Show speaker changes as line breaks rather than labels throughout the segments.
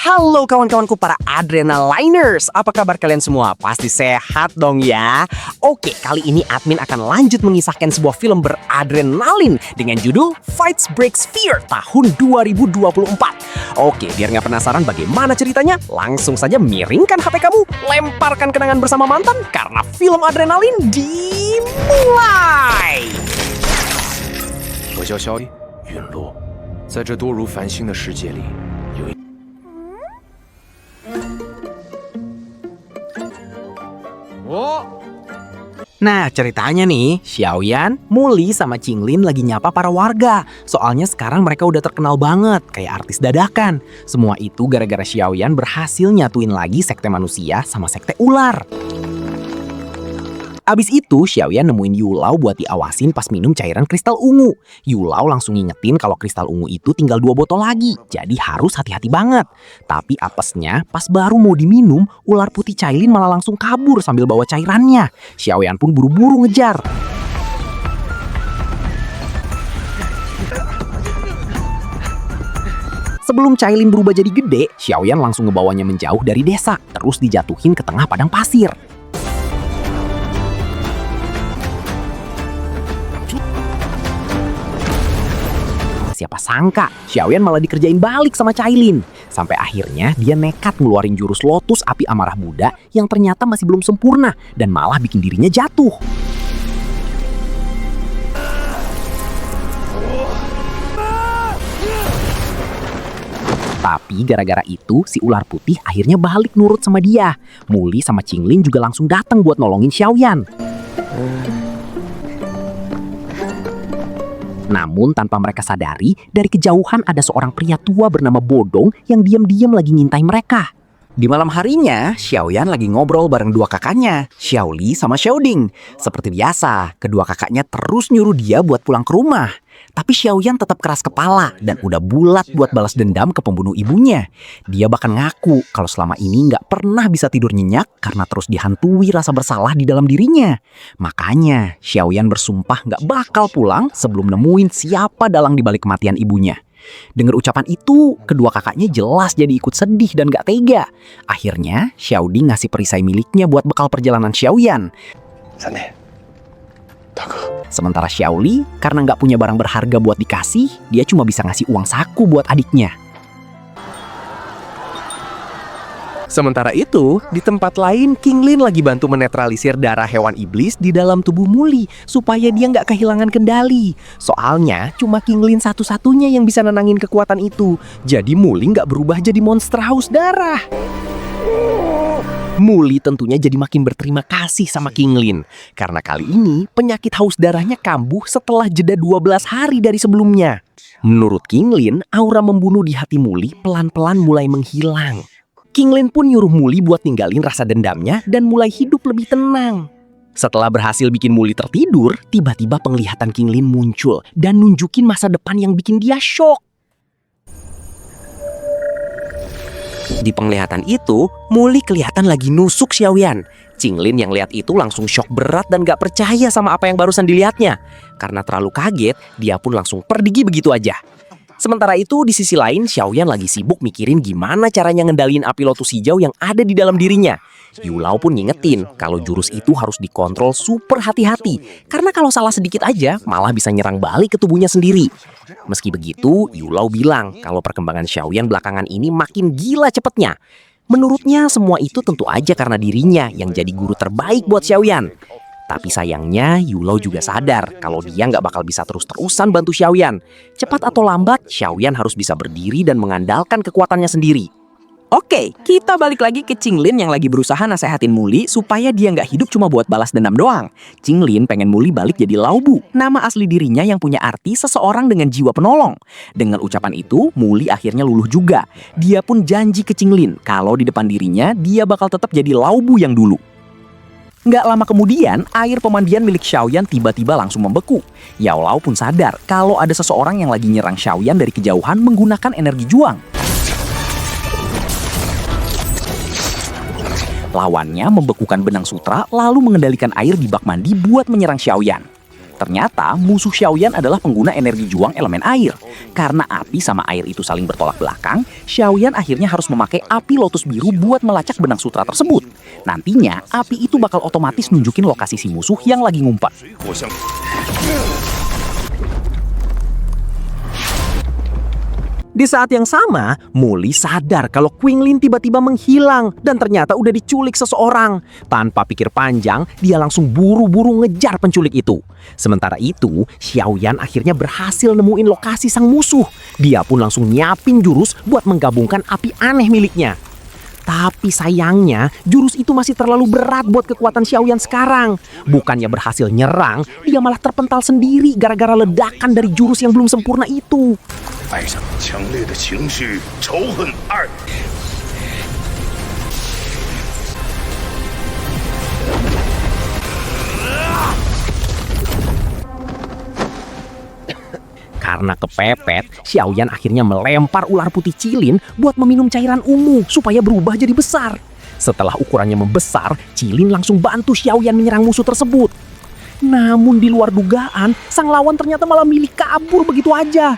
Halo kawan-kawanku para Adrenaliners, apa kabar kalian semua? Pasti sehat dong ya. Oke, kali ini admin akan lanjut mengisahkan sebuah film beradrenalin dengan judul Fight Breaks Fear tahun 2024. Oke, biar nggak penasaran bagaimana ceritanya, langsung saja miringkan HP kamu, lemparkan kenangan bersama mantan, karena film adrenalin dimulai.
我叫萧雨，陨落，在这多如繁星的世界里，有一。
Nah, ceritanya nih, Xiaoyan, Muli, sama Qinglin lagi nyapa para warga. Soalnya sekarang mereka udah terkenal banget, kayak artis dadakan. Semua itu gara-gara Xiaoyan berhasil nyatuin lagi sekte manusia sama sekte ular. Abis itu, Xiaoyan nemuin Yulau buat diawasin pas minum cairan kristal ungu. Yulau langsung ngingetin kalau kristal ungu itu tinggal 2 botol lagi, jadi harus hati-hati banget. Tapi apesnya, pas baru mau diminum, ular putih Cailin malah langsung kabur sambil bawa cairannya. Xiaoyan pun buru-buru ngejar. Sebelum Cailin berubah jadi gede, Xiaoyan langsung ngebawanya menjauh dari desa, terus dijatuhin ke tengah padang pasir. Siapa sangka, Xiaoyan malah dikerjain balik sama Cailin. Sampai akhirnya dia nekat ngeluarin jurus lotus api amarah Buddha yang ternyata masih belum sempurna dan malah bikin dirinya jatuh. Tapi gara-gara itu, si ular putih akhirnya balik nurut sama dia. Muli sama Qinglin juga langsung datang buat nolongin Xiaoyan. Namun tanpa mereka sadari, dari kejauhan ada seorang pria tua bernama Bodong yang diam-diam lagi ngintai mereka. Di malam harinya, Xiaoyan lagi ngobrol bareng dua kakaknya, Xiaoli sama Xiaoding. Seperti biasa, kedua kakaknya terus nyuruh dia buat pulang ke rumah. Tapi Xiaoyan tetap keras kepala dan udah bulat buat balas dendam ke pembunuh ibunya. Dia bahkan ngaku kalau selama ini nggak pernah bisa tidur nyenyak karena terus dihantui rasa bersalah di dalam dirinya. Makanya Xiaoyan bersumpah nggak bakal pulang sebelum nemuin siapa dalang di balik kematian ibunya. Dengar ucapan itu, kedua kakaknya jelas jadi ikut sedih dan gak tega. Akhirnya, Xiaodi ngasih perisai miliknya buat bekal perjalanan Xiaoyan. Sementara Xiaoli, karena gak punya barang berharga buat dikasih, dia cuma bisa ngasih uang saku buat adiknya. Sementara itu, di tempat lain, Qinglin lagi bantu menetralisir darah hewan iblis di dalam tubuh Muli supaya dia nggak kehilangan kendali. Soalnya, cuma Qinglin satu-satunya yang bisa nenangin kekuatan itu. Jadi Muli nggak berubah jadi monster haus darah. Muli tentunya jadi makin berterima kasih sama Qinglin. Karena kali ini, penyakit haus darahnya kambuh setelah jeda 12 hari dari sebelumnya. Menurut Qinglin, aura membunuh di hati Muli pelan-pelan mulai menghilang. Qinglin pun nyuruh Muli buat ninggalin rasa dendamnya dan mulai hidup lebih tenang. Setelah berhasil bikin Muli tertidur, tiba-tiba penglihatan Qinglin muncul dan nunjukin masa depan yang bikin dia shock. Di penglihatan itu, Muli kelihatan lagi nusuk Xiaoyan. Qinglin yang lihat itu langsung shock berat dan gak percaya sama apa yang barusan dilihatnya. Karena terlalu kaget, dia pun langsung pergi begitu aja. Sementara itu, di sisi lain, Xiaoyan lagi sibuk mikirin gimana caranya ngendaliin api lotus hijau yang ada di dalam dirinya. Yulau pun ngingetin kalau jurus itu harus dikontrol super hati-hati. Karena kalau salah sedikit aja, malah bisa nyerang balik ke tubuhnya sendiri. Meski begitu, Yulau bilang kalau perkembangan Xiaoyan belakangan ini makin gila cepetnya. Menurutnya, semua itu tentu aja karena dirinya yang jadi guru terbaik buat Xiaoyan. Tapi sayangnya, Yulau juga sadar kalau dia nggak bakal bisa terus-terusan bantu Xiaoyan. Cepat atau lambat, Xiaoyan harus bisa berdiri dan mengandalkan kekuatannya sendiri. Oke, kita balik lagi ke Qinglin yang lagi berusaha nasehatin Muli supaya dia nggak hidup cuma buat balas dendam doang. Qinglin pengen Muli balik jadi Laobu, nama asli dirinya yang punya arti seseorang dengan jiwa penolong. Dengan ucapan itu, Muli akhirnya luluh juga. Dia pun janji ke Qinglin kalau di depan dirinya, dia bakal tetap jadi Laobu yang dulu.
Nggak lama kemudian, air pemandian milik Xiaoyan tiba-tiba langsung membeku. Yao Lao pun sadar kalau ada seseorang yang lagi nyerang Xiaoyan dari kejauhan menggunakan energi juang. Lawannya membekukan benang sutra lalu mengendalikan air di bak mandi buat menyerang Xiaoyan. Ternyata musuh Xiaoyan adalah pengguna energi juang elemen air. Karena api sama air itu saling bertolak belakang, Xiaoyan akhirnya harus memakai api lotus biru buat melacak benang sutra tersebut. Nantinya, api itu bakal otomatis nunjukin lokasi si musuh yang lagi ngumpet.
Di saat yang sama, Muli sadar kalau Qinglin tiba-tiba menghilang dan ternyata udah diculik seseorang. Tanpa pikir panjang, dia langsung buru-buru ngejar penculik itu. Sementara itu, Xiaoyan akhirnya berhasil nemuin lokasi sang musuh. Dia pun langsung nyiapin jurus buat menggabungkan api aneh miliknya. Tapi sayangnya, jurus itu masih terlalu berat buat kekuatan Xiaoyan sekarang. Bukannya berhasil nyerang, dia malah terpental sendiri gara-gara ledakan dari jurus yang belum sempurna itu.
爱上强烈的情绪，仇恨2。
Karena kepepet, Xiaoyan akhirnya melempar ular putih Cilin buat meminum cairan ungu supaya berubah jadi besar. Setelah ukurannya membesar, Cilin langsung bantu Xiaoyan menyerang musuh tersebut. Namun di luar dugaan, sang lawan ternyata malah milih kabur begitu aja.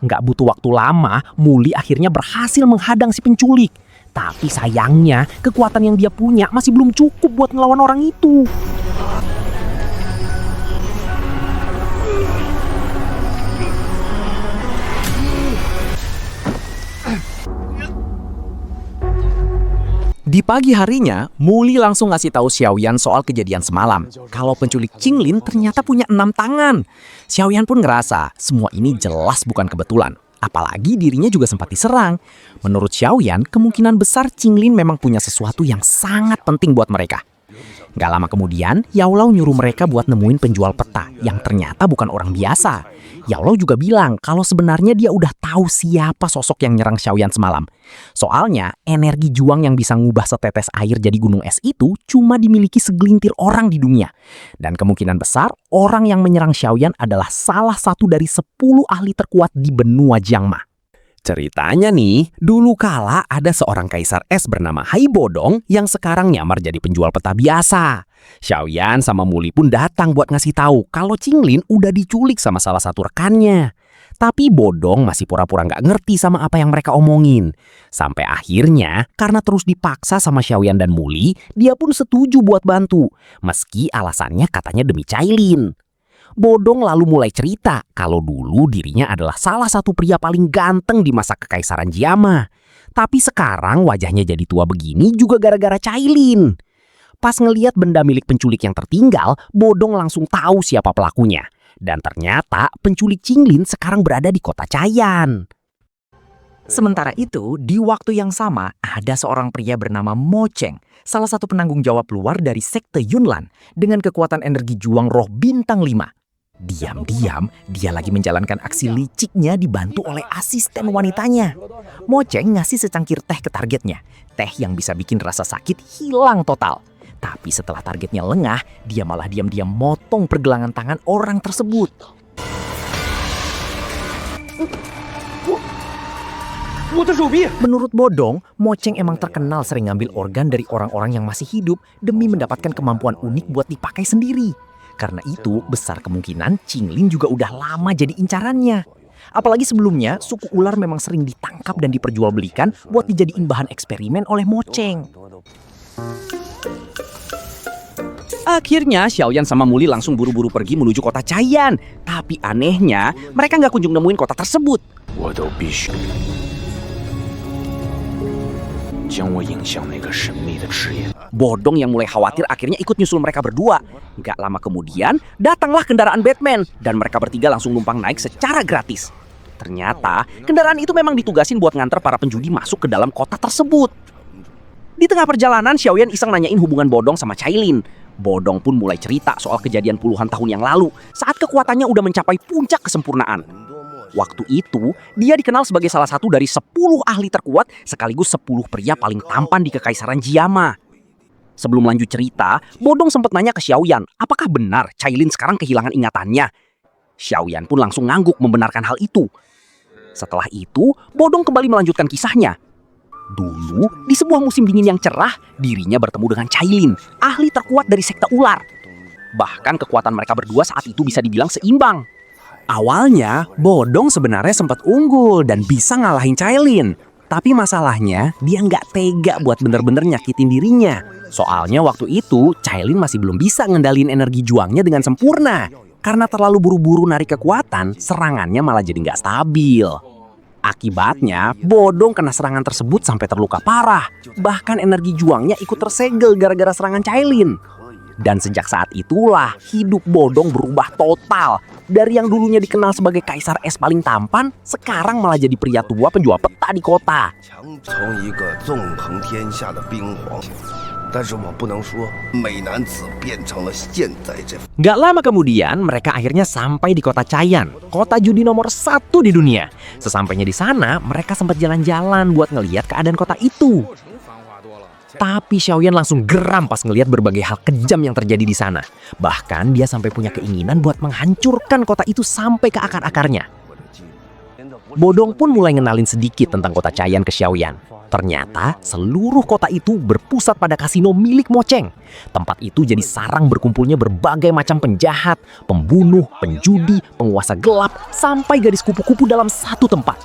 Nggak butuh waktu lama, Muli akhirnya berhasil menghadang si penculik. Tapi sayangnya, kekuatan yang dia punya masih belum cukup buat ngelawan orang itu. Di pagi harinya, Muli langsung ngasih tahu Xiaoyan soal kejadian semalam. Kalau penculik Qinglin ternyata punya 6 tangan. Xiaoyan pun ngerasa semua ini jelas bukan kebetulan. Apalagi dirinya juga sempat diserang. Menurut Xiaoyan, kemungkinan besar Qinglin memang punya sesuatu yang sangat penting buat mereka. Gak lama kemudian, Yao Lao nyuruh mereka buat nemuin penjual peta yang ternyata bukan orang biasa. Yao Lao juga bilang kalau sebenarnya dia udah tahu siapa sosok yang nyerang Xiaoyan semalam. Soalnya, energi juang yang bisa ngubah setetes air jadi gunung es itu cuma dimiliki segelintir orang di dunia. Dan kemungkinan besar, orang yang menyerang Xiaoyan adalah salah satu dari 10 ahli terkuat di benua Jiangma. Ceritanya nih, dulu kala ada seorang kaisar es bernama Hai Bodong yang sekarang nyamar jadi penjual peta biasa. Xiaoyan sama Muli pun datang buat ngasih tahu kalau Qinglin udah diculik sama salah satu rekannya. Tapi Bodong masih pura-pura nggak ngerti sama apa yang mereka omongin. Sampai akhirnya, karena terus dipaksa sama Xiaoyan dan Muli, dia pun setuju buat bantu. Meski alasannya katanya demi Cailin. Bodong lalu mulai cerita kalau dulu dirinya adalah salah satu pria paling ganteng di masa kekaisaran Jiama. Tapi sekarang wajahnya jadi tua begini juga gara-gara Cailin. Pas ngeliat benda milik penculik yang tertinggal, Bodong langsung tahu siapa pelakunya. Dan ternyata penculik Qinglin sekarang berada di kota Cayan.
Sementara itu, di waktu yang sama, ada seorang pria bernama Mo Cheng, salah satu penanggung jawab luar dari sekte Yunlan, dengan kekuatan energi juang roh bintang 5. Diam-diam, dia lagi menjalankan aksi liciknya dibantu oleh asisten wanitanya. Mo Cheng ngasih secangkir teh ke targetnya. Teh yang bisa bikin rasa sakit hilang total. Tapi setelah targetnya lengah, dia malah diam-diam motong pergelangan tangan orang tersebut. Menurut Bodong, Mo Cheng emang terkenal sering ngambil organ dari orang-orang yang masih hidup demi mendapatkan kemampuan unik buat dipakai sendiri. Karena itu, besar kemungkinan Qinglin juga udah lama jadi incarannya. Apalagi sebelumnya, suku ular memang sering ditangkap dan diperjualbelikan buat dijadiin bahan eksperimen oleh Mo Cheng. Akhirnya, Xiaoyan sama Muli langsung buru-buru pergi menuju kota Cayan. Tapi anehnya, mereka nggak kunjung nemuin kota tersebut.
我都必须将我引向那个神秘的赤焰。
Bodong yang mulai khawatir akhirnya ikut nyusul mereka berdua. Gak lama kemudian, datanglah kendaraan Batman dan mereka bertiga langsung numpang naik secara gratis. Ternyata, kendaraan itu memang ditugasin buat nganter para penjudi masuk ke dalam kota tersebut. Di tengah perjalanan, Xiaoyan iseng nanyain hubungan Bodong sama Cailin. Bodong pun mulai cerita soal kejadian puluhan tahun yang lalu saat kekuatannya udah mencapai puncak kesempurnaan.
Waktu itu, dia dikenal sebagai salah satu dari 10 ahli terkuat sekaligus 10 pria paling tampan di Kekaisaran Jiama. Sebelum lanjut cerita, Bodong sempat nanya ke Xiaoyan, apakah benar Cailin sekarang kehilangan ingatannya? Xiaoyan pun langsung ngangguk membenarkan hal itu. Setelah itu, Bodong kembali melanjutkan kisahnya. Dulu, di sebuah musim dingin yang cerah, dirinya bertemu dengan Cailin, ahli terkuat dari sekte ular. Bahkan kekuatan mereka berdua saat itu bisa dibilang seimbang.
Awalnya, Bodong sebenarnya sempat unggul dan bisa ngalahin Cailin. Tapi masalahnya, dia nggak tega buat bener-bener nyakitin dirinya. Soalnya waktu itu, Cailin masih belum bisa ngendalin energi juangnya dengan sempurna. Karena terlalu buru-buru narik kekuatan, serangannya malah jadi nggak stabil. Akibatnya, Bodong kena serangan tersebut sampai terluka parah. Bahkan energi juangnya ikut tersegel gara-gara serangan Cailin. Dan sejak saat itulah hidup Bodong berubah total. Dari yang dulunya dikenal sebagai kaisar es paling tampan, sekarang malah jadi pria tua penjual peta di kota. Gak lama kemudian, mereka akhirnya sampai di kota Caiyan, kota judi nomor 1 di dunia. Sesampainya di sana, mereka sempat jalan-jalan buat ngeliat keadaan kota itu. Tapi Xiaoyan langsung geram pas ngelihat berbagai hal kejam yang terjadi di sana. Bahkan dia sampai punya keinginan buat menghancurkan kota itu sampai ke akar-akarnya. Bodong pun mulai ngenalin sedikit tentang kota Caiyan ke Xiaoyan. Ternyata seluruh kota itu berpusat pada kasino milik Moceng. Tempat itu jadi sarang berkumpulnya berbagai macam penjahat, pembunuh, penjudi, penguasa gelap, sampai gadis kupu-kupu dalam satu tempat.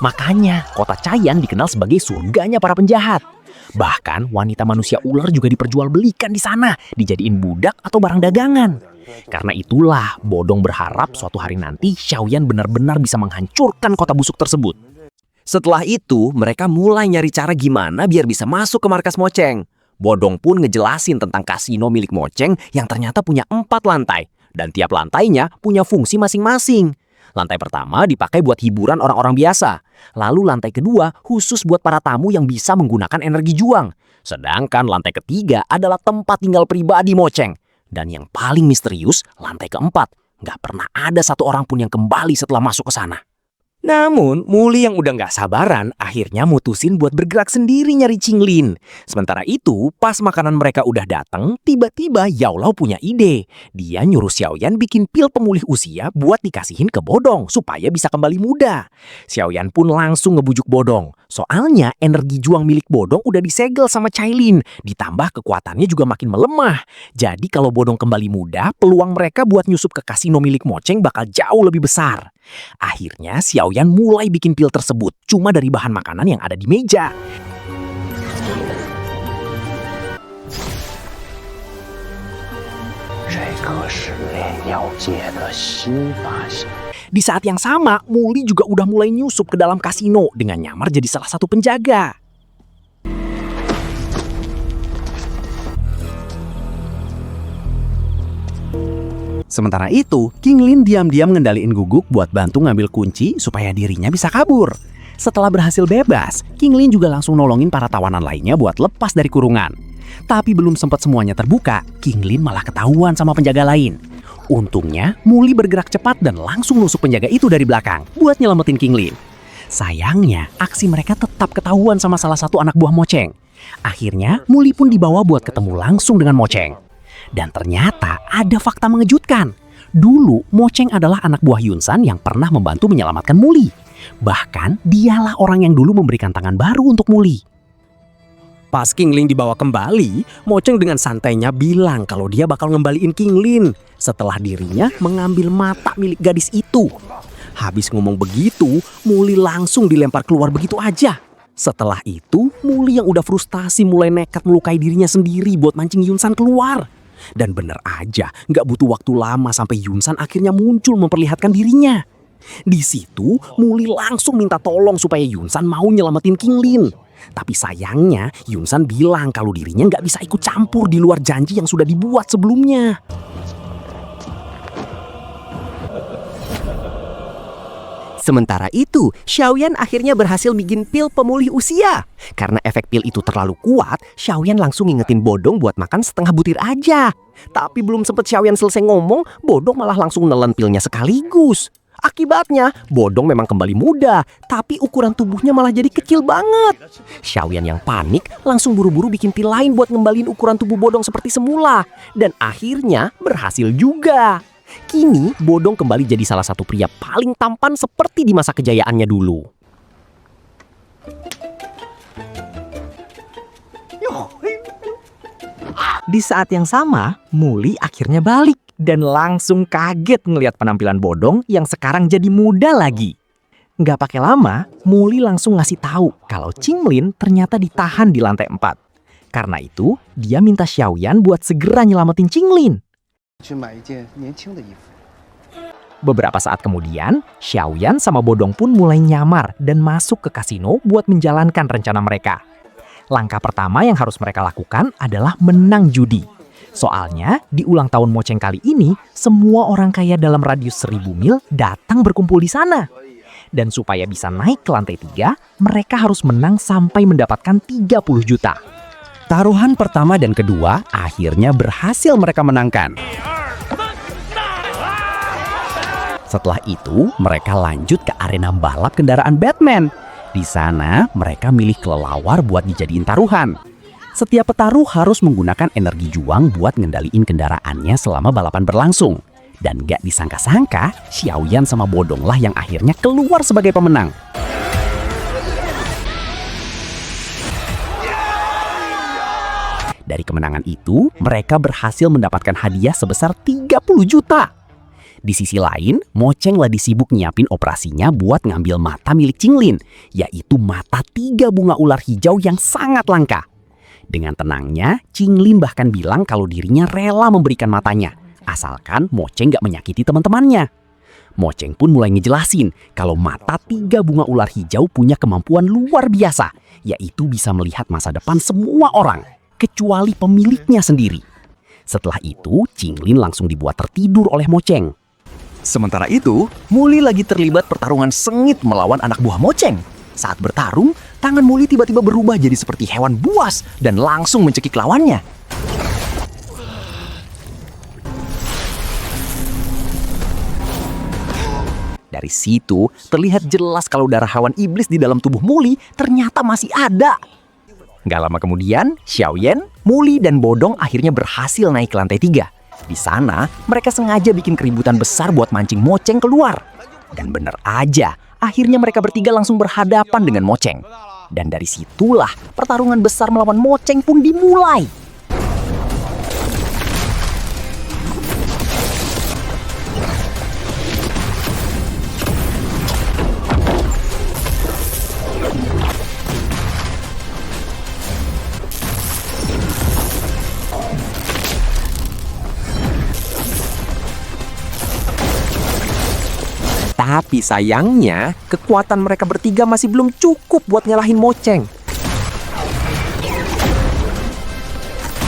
Makanya kota Caiyan dikenal sebagai surganya para penjahat. Bahkan wanita manusia ular juga diperjualbelikan di sana, dijadiin budak atau barang dagangan. Karena itulah Bodong berharap suatu hari nanti Xiaoyan benar-benar bisa menghancurkan kota busuk tersebut. Setelah itu, mereka mulai nyari cara gimana biar bisa masuk ke markas Moceng. Bodong pun ngejelasin tentang kasino milik Moceng yang ternyata punya 4 lantai. Dan tiap lantainya punya fungsi masing-masing. Lantai pertama dipakai buat hiburan orang-orang biasa. Lalu lantai kedua khusus buat para tamu yang bisa menggunakan energi juang. Sedangkan lantai ketiga adalah tempat tinggal pribadi Moceng. Dan yang paling misterius, lantai keempat. Nggak pernah ada satu orang pun yang kembali setelah masuk ke sana. Namun, Muli yang udah nggak sabaran akhirnya mutusin buat bergerak sendiri nyari Qinglin. Sementara itu, pas makanan mereka udah datang, tiba-tiba Yao Lao punya ide. Dia nyuruh Xiaoyan bikin pil pemulih usia buat dikasihin ke Bodong supaya bisa kembali muda. Xiaoyan pun langsung ngebujuk Bodong. Soalnya energi juang milik Bodong udah disegel sama Cailin. Ditambah kekuatannya juga makin melemah. Jadi kalau Bodong kembali muda, peluang mereka buat nyusup ke kasino milik Moceng bakal jauh lebih besar. Akhirnya Xiaoyan mulai bikin pil tersebut cuma dari bahan makanan yang ada di meja. Di saat yang sama, Muli juga udah mulai nyusup ke dalam kasino dengan nyamar jadi salah satu penjaga. Sementara itu, Qinglin diam-diam ngendaliin Guguk buat bantu ngambil kunci supaya dirinya bisa kabur. Setelah berhasil bebas, Qinglin juga langsung nolongin para tawanan lainnya buat lepas dari kurungan. Tapi belum sempat semuanya terbuka, Qinglin malah ketahuan sama penjaga lain. Untungnya, Muli bergerak cepat dan langsung nusuk penjaga itu dari belakang buat nyelamatin Qinglin. Sayangnya, aksi mereka tetap ketahuan sama salah satu anak buah Moceng. Akhirnya, Muli pun dibawa buat ketemu langsung dengan Moceng. Dan ternyata ada fakta mengejutkan. Dulu, Moceng adalah anak buah Yunsan yang pernah membantu menyelamatkan Muli. Bahkan, dialah orang yang dulu memberikan tangan baru untuk Muli. Pas Qinglin dibawa kembali, Moceng dengan santainya bilang kalau dia bakal ngembaliin Qinglin setelah dirinya mengambil mata milik gadis itu. Habis ngomong begitu, Muli langsung dilempar keluar begitu aja. Setelah itu, Muli yang udah frustasi mulai nekat melukai dirinya sendiri buat mancing Yunsan keluar. Dan bener aja, nggak butuh waktu lama sampai Yunsan akhirnya muncul memperlihatkan dirinya. Di situ, Muli langsung minta tolong supaya Yunsan mau nyelamatin Qinglin. Tapi sayangnya, Yunsan bilang kalau dirinya nggak bisa ikut campur di luar janji yang sudah dibuat sebelumnya. Sementara itu, Xiaoyan akhirnya berhasil bikin pil pemulih usia. Karena efek pil itu terlalu kuat, Xiaoyan langsung ngingetin Bodong buat makan setengah butir aja. Tapi belum sempet Xiaoyan selesai ngomong, Bodong malah langsung nelen pilnya sekaligus.
Akibatnya, Bodong memang kembali muda, tapi ukuran tubuhnya malah jadi kecil banget. Xiaoyan yang panik langsung buru-buru bikin pil lain buat ngembalin ukuran tubuh Bodong seperti semula. Dan akhirnya berhasil juga. Kini, Bodong kembali jadi salah satu pria paling tampan seperti di masa kejayaannya dulu. Di saat yang sama, Muli akhirnya balik dan langsung kaget ngelihat penampilan Bodong yang sekarang jadi muda lagi. Nggak pakai lama, Muli langsung ngasih tahu kalau Qinglin ternyata ditahan di lantai 4. Karena itu, dia minta Xiaoyan buat segera nyelamatin Qinglin. Beberapa saat kemudian, Xiaoyan sama Bodong pun mulai nyamar dan masuk ke kasino buat menjalankan rencana mereka. Langkah pertama yang harus mereka lakukan adalah menang judi. Soalnya, di ulang tahun Mo Cheng kali ini, semua orang kaya dalam radius 1000 mil datang berkumpul di sana. Dan supaya bisa naik ke lantai 3, mereka harus menang sampai mendapatkan 30 juta.
Taruhan pertama dan kedua akhirnya berhasil mereka menangkan. Setelah itu, mereka lanjut ke arena balap kendaraan Batman. Di sana, mereka milih kelelawar buat dijadiin taruhan. Setiap petaruh harus menggunakan energi juang buat ngendaliin kendaraannya selama balapan berlangsung. Dan gak disangka-sangka, Xiaoyan sama Bodong lah yang akhirnya keluar sebagai pemenang. Dari kemenangan itu, mereka berhasil mendapatkan hadiah sebesar 30 juta. Di sisi lain, Mo Cheng lagi sibuk nyiapin operasinya buat ngambil mata milik Qinglin, yaitu mata 3 bunga ular hijau yang sangat langka. Dengan tenangnya, Qinglin bahkan bilang kalau dirinya rela memberikan matanya, asalkan Mo Cheng gak menyakiti teman-temannya. Mo Cheng pun mulai ngejelasin kalau mata 3 bunga ular hijau punya kemampuan luar biasa, yaitu bisa melihat masa depan semua orang, kecuali pemiliknya sendiri. Setelah itu, Qinglin langsung dibuat tertidur oleh Mo Cheng.
Sementara itu, Muli lagi terlibat pertarungan sengit melawan anak buah Mo Cheng. Saat bertarung, tangan Muli tiba-tiba berubah jadi seperti hewan buas dan langsung mencekik lawannya.
Dari situ, terlihat jelas kalau darah hawan iblis di dalam tubuh Muli ternyata masih ada. Gak lama kemudian, Xiaoyan, Muli, dan Bodong akhirnya berhasil naik ke lantai 3. Di sana, mereka sengaja bikin keributan besar buat mancing Mo Cheng keluar. Dan bener aja, akhirnya mereka bertiga langsung berhadapan dengan Mo Cheng. Dan dari situlah pertarungan besar melawan Mo Cheng pun dimulai. Tapi sayangnya, kekuatan mereka bertiga masih belum cukup buat ngalahin Mo Cheng.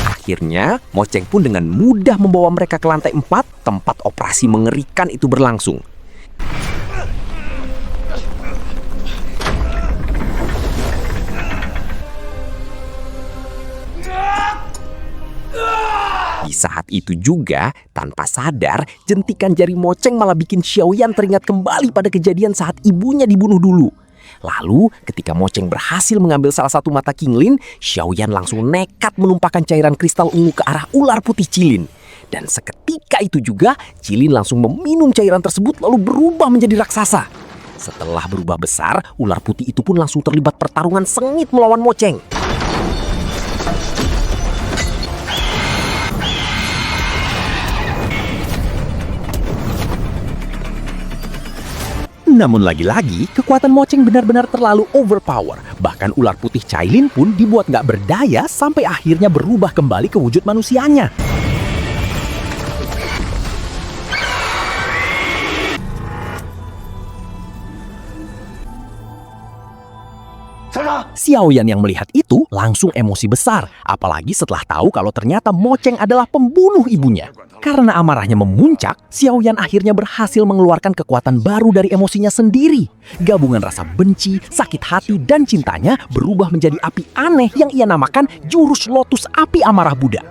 Akhirnya, Mo Cheng pun dengan mudah membawa mereka ke lantai 4, tempat operasi mengerikan itu berlangsung. Di saat itu juga, tanpa sadar, jentikan jari Mo Cheng malah bikin Xiaoyan teringat kembali pada kejadian saat ibunya dibunuh dulu. Lalu, ketika Mo Cheng berhasil mengambil salah satu mata Qinglin, Xiaoyan langsung nekat menumpahkan cairan kristal ungu ke arah ular putih Qilin. Dan seketika itu juga, Qilin langsung meminum cairan tersebut lalu berubah menjadi raksasa. Setelah berubah besar, ular putih itu pun langsung terlibat pertarungan sengit melawan Mo Cheng. Namun lagi-lagi, kekuatan Mo Cheng benar-benar terlalu overpower. Bahkan ular putih Cailin pun dibuat nggak berdaya sampai akhirnya berubah kembali ke wujud manusianya. Xiaoyan yang melihat itu langsung emosi besar, apalagi setelah tahu kalau ternyata Mo Cheng adalah pembunuh ibunya. Karena amarahnya memuncak, Xiaoyan akhirnya berhasil mengeluarkan kekuatan baru dari emosinya sendiri. Gabungan rasa benci, sakit hati, dan cintanya berubah menjadi api aneh yang ia namakan jurus lotus api amarah Buddha.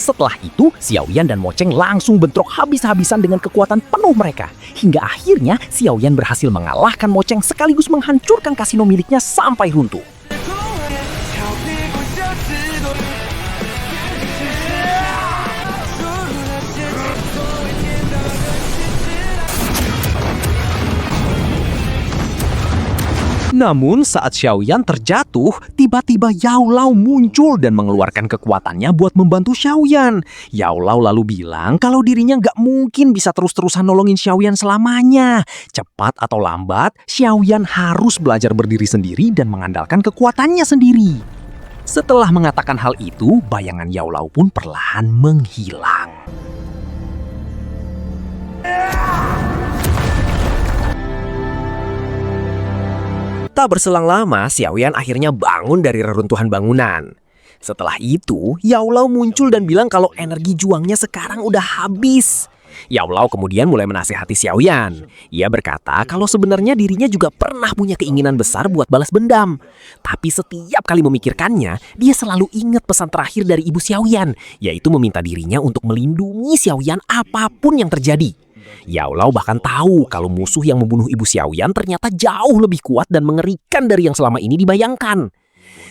Setelah itu, Xiaoyan dan Mo Cheng langsung bentrok habis-habisan dengan kekuatan penuh mereka. Hingga akhirnya Xiaoyan berhasil mengalahkan Mo Cheng sekaligus menghancurkan kasino miliknya sampai runtuh.
Namun saat Xiaoyan terjatuh, tiba-tiba Yao Lao muncul dan mengeluarkan kekuatannya buat membantu Xiaoyan. Yao Lao lalu bilang kalau dirinya nggak mungkin bisa terus-terusan nolongin Xiaoyan selamanya. Cepat atau lambat, Xiaoyan harus belajar berdiri sendiri dan mengandalkan kekuatannya sendiri. Setelah mengatakan hal itu, bayangan Yao Lao pun perlahan menghilang.
Tak berselang lama, Xiaoyan akhirnya bangun dari reruntuhan bangunan. Setelah itu, Yao Lao muncul dan bilang kalau energi juangnya sekarang udah habis. Yao Lao kemudian mulai menasihati Xiaoyan. Ia berkata kalau sebenarnya dirinya juga pernah punya keinginan besar buat balas dendam. Tapi setiap kali memikirkannya, dia selalu ingat pesan terakhir dari ibu Xiaoyan, yaitu meminta dirinya untuk melindungi Xiaoyan apapun yang terjadi. Yao Lao bahkan tahu kalau musuh yang membunuh ibu Xiaoyan ternyata jauh lebih kuat dan mengerikan dari yang selama ini dibayangkan.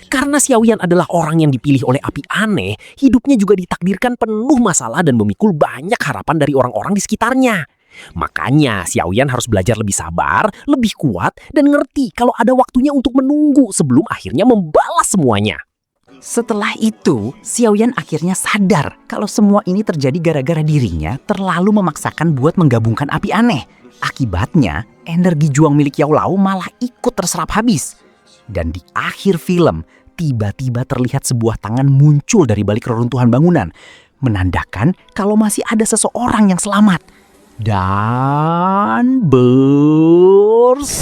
Karena Xiaoyan adalah orang yang dipilih oleh api aneh, hidupnya juga ditakdirkan penuh masalah dan memikul banyak harapan dari orang-orang di sekitarnya. Makanya Xiaoyan harus belajar lebih sabar, lebih kuat, dan ngerti kalau ada waktunya untuk menunggu sebelum akhirnya membalas semuanya.
Setelah itu, Xiaoyan akhirnya sadar kalau semua ini terjadi gara-gara dirinya terlalu memaksakan buat menggabungkan api aneh. Akibatnya, energi juang milik Yao Lao malah ikut terserap habis. Dan di akhir film, tiba-tiba terlihat sebuah tangan muncul dari balik reruntuhan bangunan, menandakan kalau masih ada seseorang yang selamat. Dan bersambung.